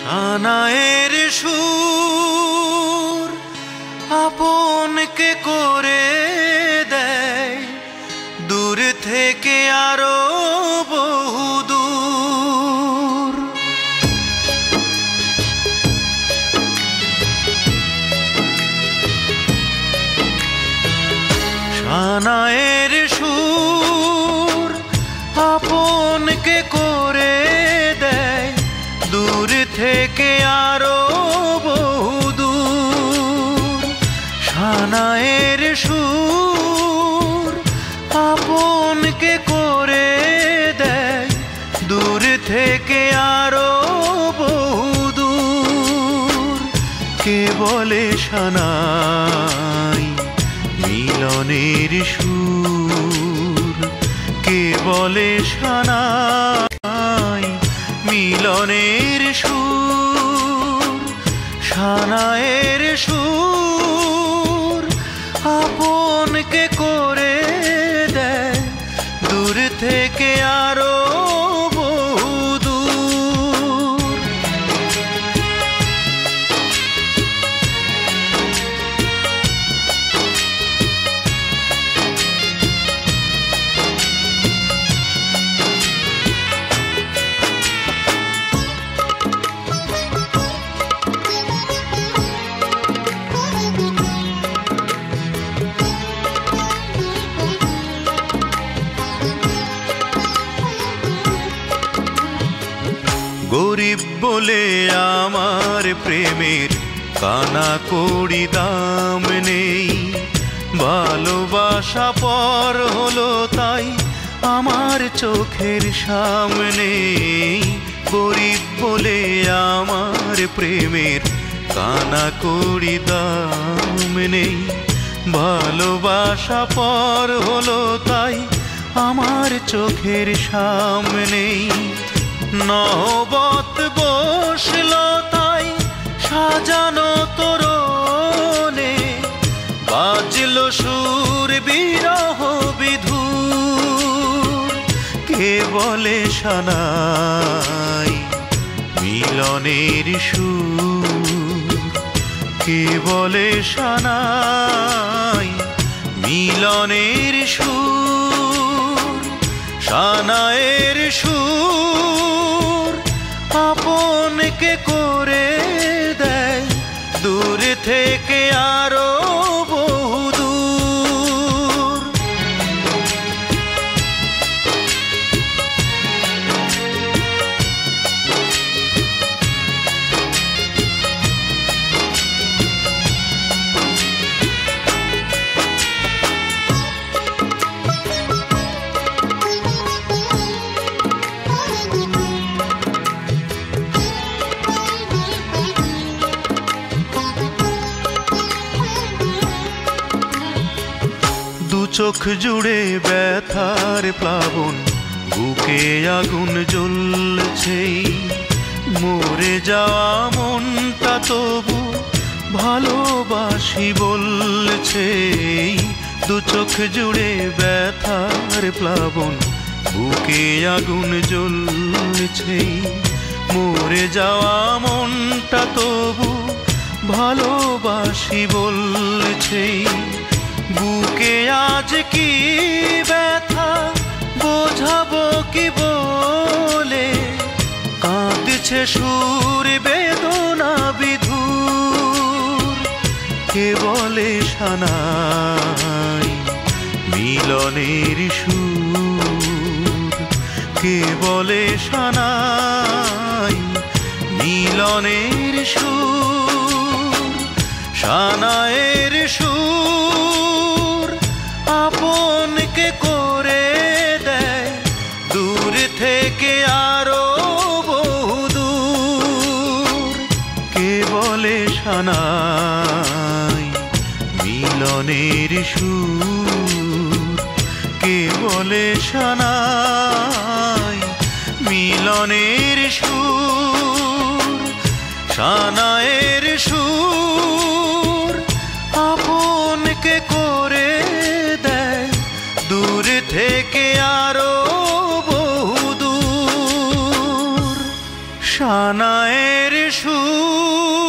সানায়ের সুর আপনকে করে দেয় দূর থেকে আরো বহুদূর। সানায়ের সুর আপনকে করে দেয় দূর থেকে আরো বহুদূর। সানায়ের সুর আপনকে করে দেয় দূর থেকে আরো বহুদূর। কে বলে সানাই মিলনের সুর, কে বলে সানাই মিলনের সুর। সানায়ের সুর আপনকে করে দেয় দূর থেকে আরো বহুদূর। গরিব বলে আমার প্রেমের কানা কড়ি দাম নেই, ভালোবাসা পর হলো তাই আমার চোখের সামনে। গরিব বলে আমার প্রেমের কানা কড়ি দাম নেই, ভালোবাসা পর হলো তাই আমার চোখের সামনে। নহবত বসলো তাই সাজানো তোরণে, বাজলো সুর বিরহ বিধুর। কে বলে সানাই মিলনের সুর, কে বলে সানাই মিলনের সুর। সানায়ের সুর আপনকে করে দেয় দূর থেকে আরো বহুদূর। চোখ জুড়ে ব্যথার প্লাবন, বুকে আগুন জ্বলছে। মরে যাওয়া মনটা তবু ভালোবাসি বলছে। দু চোখ জুড়ে ব্যথার প্লাবন, বুকে আগুন জ্বলছে। মরে যাওয়া মনটা তবু ভালোবাসি বলছে। বুকে আজ কি ব্যথা বোঝাবো কি বলে, কাঁদছে সুর বেদনা বিধুর। কে বলে সানাই মিলনের সুর, কে বলে সানাই মিলনের সুর। সানায়ের সুর আপনকে করে দেয় দূর থেকে আরো বহুদূর। কে বলে সানাই মিলনের সুর, কে বলে সানাই মিলনের সুর। সানায়ের সুর আপনকে করে দেয় দূর থেকে আরো বহুদূর। শানা সানায়ের সুর